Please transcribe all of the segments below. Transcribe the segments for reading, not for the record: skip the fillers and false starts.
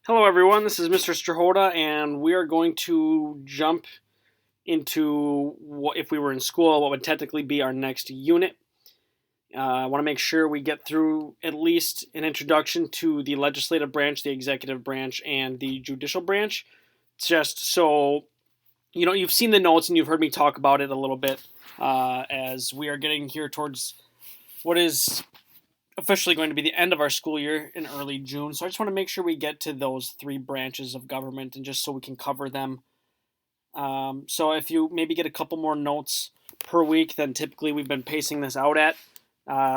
Hello, everyone. This is Mr. Strahota, and we are going to jump into what, if we were in school, what would technically be our next unit. I want to make sure we get through at least an introduction to the legislative branch, the executive branch, and the judicial branch, just so you've seen the notes and you've heard me talk about it a little bit as we are getting here towards what is officially going to be the end of our school year in early June. So I just want to make sure we get to those three branches of government and just so we can cover them. So if you maybe get a couple more notes per week than typically we've been pacing this out at,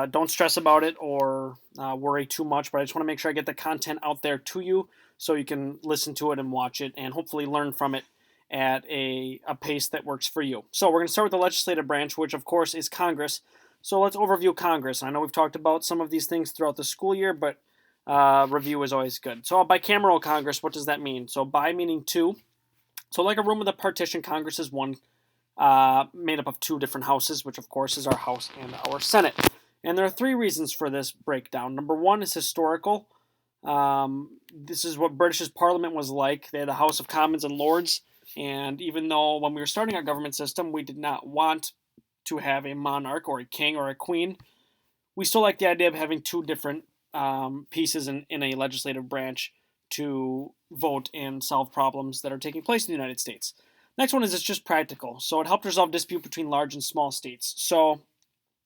don't stress about it or worry too much, but I just want to make sure I get the content out there to you so you can listen to it and watch it and hopefully learn from it at a pace that works for you. So we're going to start with the legislative branch, which of course is Congress. So let's overview Congress. I know we've talked about some of these things throughout the school year, but review is always good. So a bicameral Congress, what does that mean? So bi meaning two. So like a room with a partition, Congress is one made up of two different houses, which of course is our House and our Senate. And there are three reasons for this breakdown. Number one is historical. This is what British Parliament was like. They had the House of Commons and Lords. And even though when we were starting our government system, we did not want to have a monarch or a king or a queen, we still like the idea of having two different pieces in a legislative branch to vote and solve problems that are taking place in the United States. Next one is it's just practical. So it helped resolve dispute between large and small states. So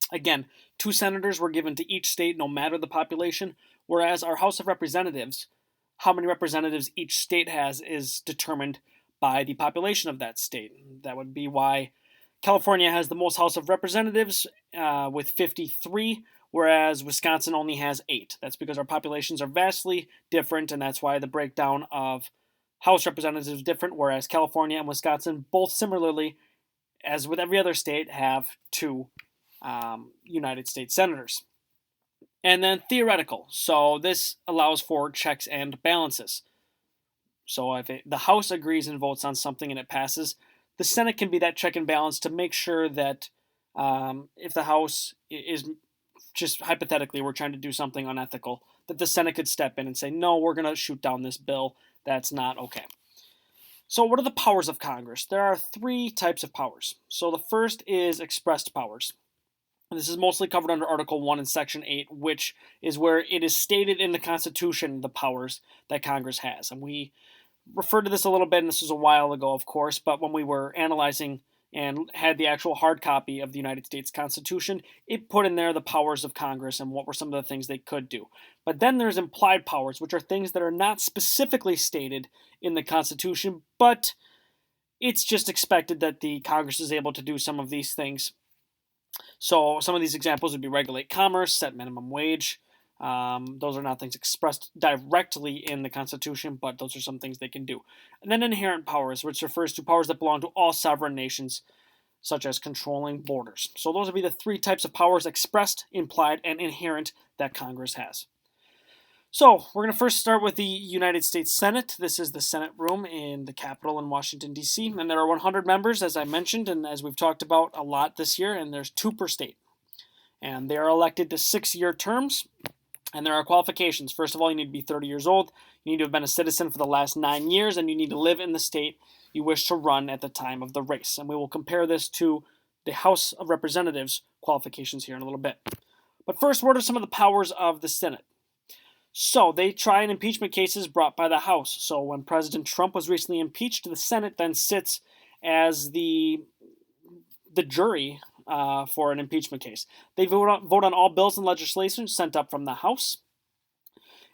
again, two senators were given to each state no matter the population, whereas our House of Representatives, how many representatives each state has is determined by the population of that state. That would be why California has the most House of Representatives with 53, whereas Wisconsin only has 8. That's because our populations are vastly different, and that's why the breakdown of House representatives is different, whereas California and Wisconsin both similarly, as with every other state, have two United States senators. And then theoretical. So this allows for checks and balances. So if the House agrees and votes on something and it passes, the Senate can be that check and balance to make sure that if the House is just hypothetically, we're trying to do something unethical, that the Senate could step in and say, no, we're going to shoot down this bill. That's not okay. So, what are the powers of Congress? There are three types of powers. So, the first is expressed powers. And this is mostly covered under Article 1 and Section 8, which is where it is stated in the Constitution the powers that Congress has. And we referred to this a little bit, and this was a while ago, of course, but when we were analyzing and had the actual hard copy of the United States Constitution, it put in there the powers of Congress and what were some of the things they could do. But then there's implied powers, which are things that are not specifically stated in the Constitution, but it's just expected that the Congress is able to do some of these things. So some of these examples would be regulate commerce, set minimum wage. Those are not things expressed directly in the Constitution, but those are some things they can do. And then inherent powers, which refers to powers that belong to all sovereign nations, such as controlling borders. So those would be the three types of powers: expressed, implied, and inherent that Congress has. So we're going to first start with the United States Senate. This is the Senate room in the Capitol in Washington, D.C., and there are 100 members, as I mentioned, and as we've talked about a lot this year, and there's 2 per state. And they are elected to 6-year terms. And there are qualifications. First of all, you need to be 30 years old, you need to have been a citizen for the last 9 years, and you need to live in the state you wish to run at the time of the race. And we will compare this to the House of Representatives qualifications here in a little bit. But first, what are some of the powers of the Senate? So, they try in impeachment cases brought by the House. So, when President Trump was recently impeached, the Senate then sits as the jury for an impeachment case. They vote on all bills and legislation sent up from the House.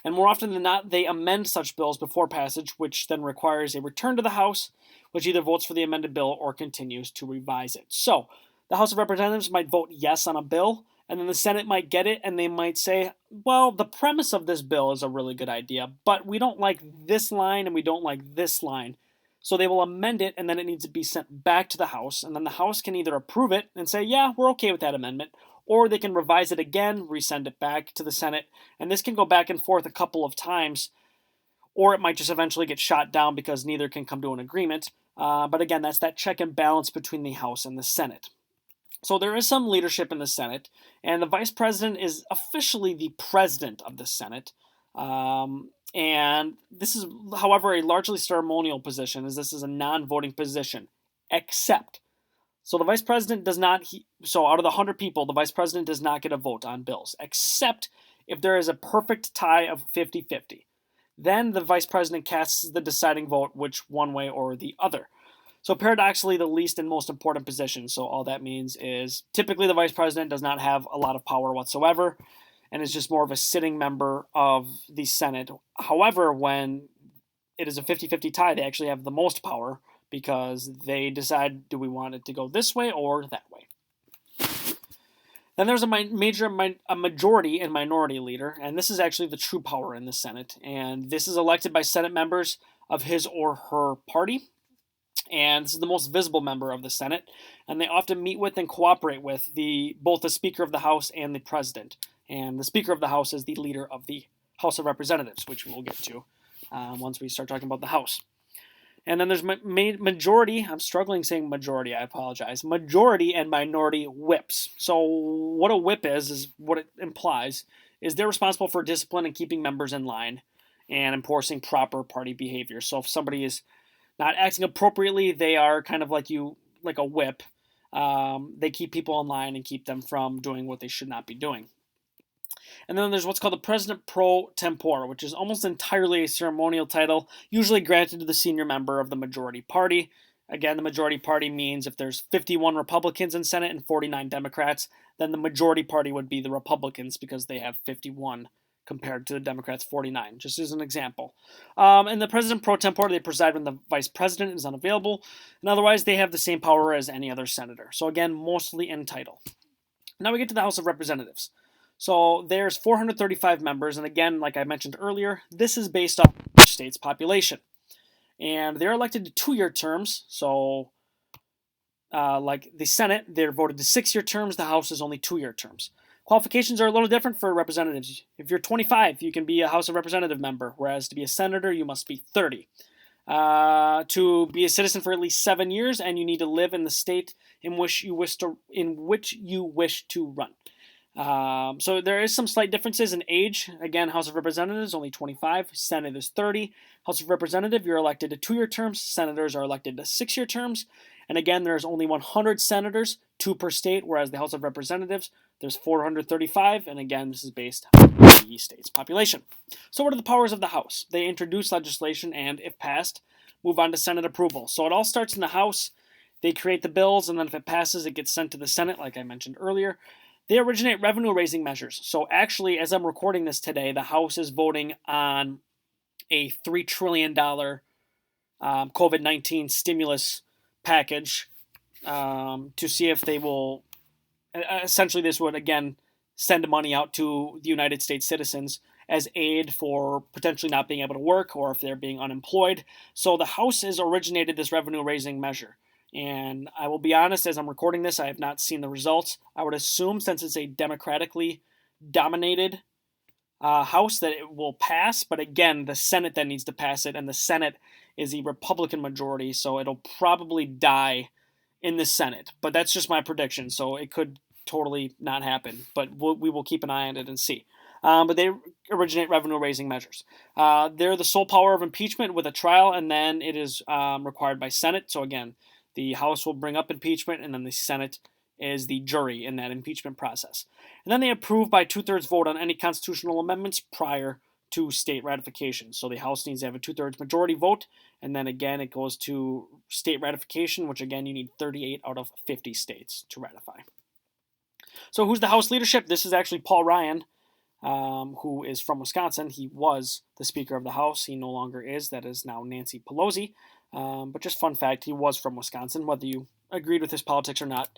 And more often than not, they amend such bills before passage, which then requires a return to the House, which either votes for the amended bill or continues to revise it. So, the House of Representatives might vote yes on a bill, and then the Senate might get it, and they might say, well, the premise of this bill is a really good idea, but we don't like this line and we don't like this line. So they will amend it, and then it needs to be sent back to the House, and then the House can either approve it and say, yeah, we're okay with that amendment, or they can revise it again, resend it back to the Senate, and this can go back and forth a couple of times, or it might just eventually get shot down because neither can come to an agreement. But again, that's that check and balance between the House and the Senate. So there is some leadership in the Senate, and the Vice President is officially the President of the Senate. And this is, however, a largely ceremonial position, as this is a non-voting position, except, so the vice president does not, so out of the 100 people, the vice president does not get a vote on bills, except if there is a perfect tie of 50-50. Then the vice president casts the deciding vote, which one way or the other. So paradoxically, the least and most important position. So all that means is typically the vice president does not have a lot of power whatsoever, and is just more of a sitting member of the Senate. However, when it is a 50-50 tie, they actually have the most power because they decide, do we want it to go this way or that way? Then there's a majority and minority leader, and this is actually the true power in the Senate. And this is elected by Senate members of his or her party. And this is the most visible member of the Senate. And they often meet with and cooperate with both the Speaker of the House and the President. And the Speaker of the House is the leader of the House of Representatives, which we'll get to once we start talking about the House. And then there's majority, I'm struggling saying majority, I apologize, majority and minority whips. So what a whip is what it implies, is they're responsible for discipline and keeping members in line and enforcing proper party behavior. So if somebody is not acting appropriately, they are kind of like a whip. They keep people in line and keep them from doing what they should not be doing. And then there's what's called the President Pro Tempore, which is almost entirely a ceremonial title, usually granted to the senior member of the majority party. Again, the majority party means if there's 51 Republicans in Senate and 49 Democrats, then the majority party would be the Republicans because they have 51 compared to the Democrats' 49, just as an example. And the President Pro Tempore, they preside when the Vice President is unavailable, and otherwise they have the same power as any other senator. So again, mostly in title. Now we get to the House of Representatives. So there's 435 members, and again, like I mentioned earlier, this is based on each state's population. And they're elected to 2-year terms, so like the Senate, they're voted to 6-year terms, the House is only 2-year terms. Qualifications are a little different for representatives. If you're 25, you can be a House of Representative member, whereas to be a senator, you must be 30. To be a citizen for at least 7 years, and you need to live in the state in which you wish to run. So there is some slight differences in age. Again, House of Representatives, only 25. Senate is 30. House of Representative, you're elected to 2-year terms. Senators are elected to 6-year terms. And again, there's only 100 senators, 2 per state, whereas the House of Representatives, there's 435. And again, this is based on the state's population. So what are the powers of the House? They introduce legislation and, if passed, move on to Senate approval. So it all starts in the House. They create the bills, and then if it passes, it gets sent to the Senate, like I mentioned earlier. They originate revenue-raising measures. So actually, as I'm recording this today, the House is voting on a $3 trillion COVID-19 stimulus package to see if they will, essentially this would, again, send money out to the United States citizens as aid for potentially not being able to work or if they're being unemployed. So the House has originated this revenue-raising measure. And I will be honest, as I'm recording this, I have not seen the results. I would assume, since it's a democratically dominated House, that it will pass. But again, the Senate then needs to pass it, and the Senate is a Republican majority, so it'll probably die in the Senate. But that's just my prediction, so it could totally not happen. But we will keep an eye on it and see. But they originate revenue-raising measures. They're the sole power of impeachment with a trial, and then it is required by Senate. So again, the House will bring up impeachment, and then the Senate is the jury in that impeachment process. And then they approve by 2/3 vote on any constitutional amendments prior to state ratification. So the House needs to have a 2/3 majority vote, and then again it goes to state ratification, which again you need 38 out of 50 states to ratify. So who's the House leadership? This is actually Paul Ryan, who is from Wisconsin. He was the Speaker of the House. He no longer is. That is now Nancy Pelosi. But just fun fact, he was from Wisconsin, whether you agreed with his politics or not.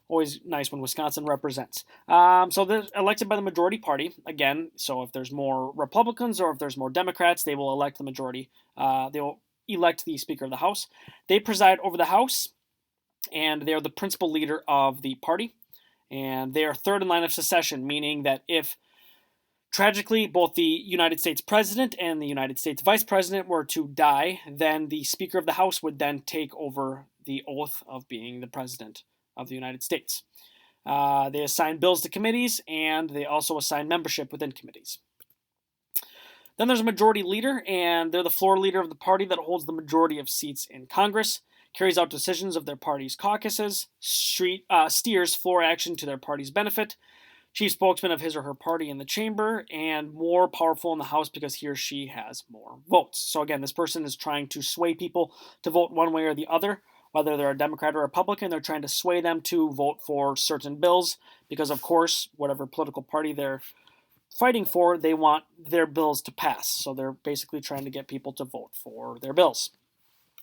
Always nice when Wisconsin represents. So they're elected by the majority party, again. So if there's more Republicans or if there's more Democrats, they will elect the majority. They will elect the Speaker of the House. They preside over the House, and they are the principal leader of the party. And they are third in line of succession, meaning that if tragically, both the United States President and the United States Vice President were to die, then the Speaker of the House would then take over the oath of being the President of the United States. They assign bills to committees, and they also assign membership within committees. Then there's a majority leader, and they're the floor leader of the party that holds the majority of seats in Congress, carries out decisions of their party's caucuses, steers floor action to their party's benefit, chief spokesman of his or her party in the chamber, and more powerful in the House because he or she has more votes. So again, this person is trying to sway people to vote one way or the other. Whether they're a Democrat or Republican, they're trying to sway them to vote for certain bills because, of course, whatever political party they're fighting for, they want their bills to pass. So they're basically trying to get people to vote for their bills.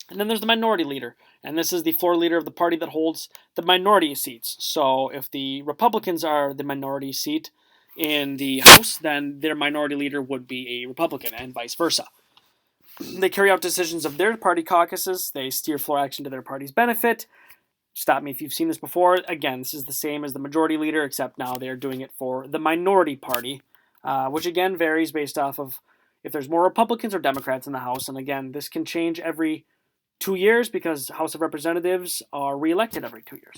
And then there's the minority leader, and this is the floor leader of the party that holds the minority seats. So if the Republicans are the minority seat in the House, then their minority leader would be a Republican, and vice versa. They carry out decisions of their party caucuses. They steer floor action to their party's benefit. Stop me if you've seen this before. Again, this is the same as the majority leader, except now they're doing it for the minority party, which again varies based off of if there's more Republicans or Democrats in the House. And again, this can change every 2 years because House of Representatives are reelected every 2 years.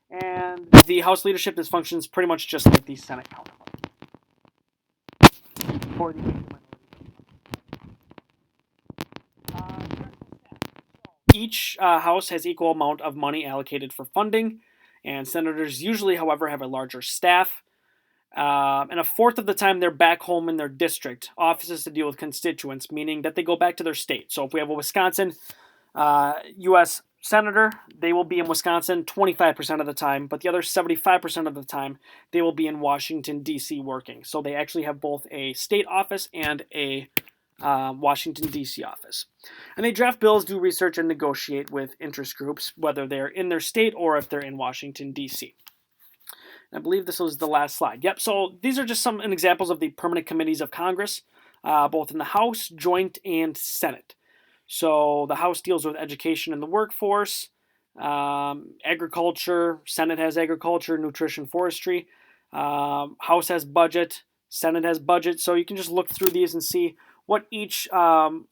And the House leadership functions pretty much just like the Senate counterpart. For the each House has equal amount of money allocated for funding, and senators usually, however, have a larger staff. And a fourth of the time they're back home in their district offices to deal with constituents, meaning that they go back to their state. So if we have a Wisconsin U.S. senator, they will be in Wisconsin 25% of the time, but the other 75% of the time they will be in Washington, D.C. working. So they actually have both a state office and a Washington, D.C. office. And they draft bills, do research, and negotiate with interest groups, whether they're in their state or if they're in Washington, D.C. I believe this was the last slide. Yep, so these are just some examples of the permanent committees of Congress, both in the House, Joint, and Senate. So the House deals with education and the workforce, agriculture, Senate has agriculture, nutrition, forestry. House has budget, Senate has budget. So you can just look through these and see what each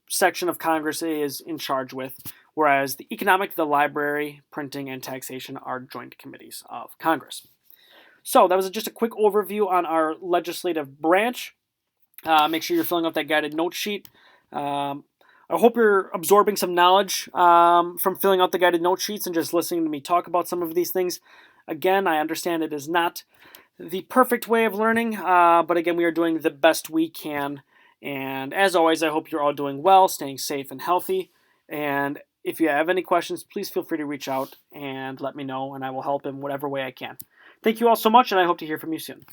section of Congress is in charge with, whereas the economic, the library, printing, and taxation are joint committees of Congress. So that was just a quick overview on our legislative branch. Make sure you're filling out that guided note sheet. I hope you're absorbing some knowledge from filling out the guided note sheets and just listening to me talk about some of these things. Again, I understand it is not the perfect way of learning, but again, we are doing the best we can. And as always, I hope you're all doing well, staying safe and healthy. And if you have any questions, please feel free to reach out and let me know, and I will help in whatever way I can. Thank you all so much, and I hope to hear from you soon.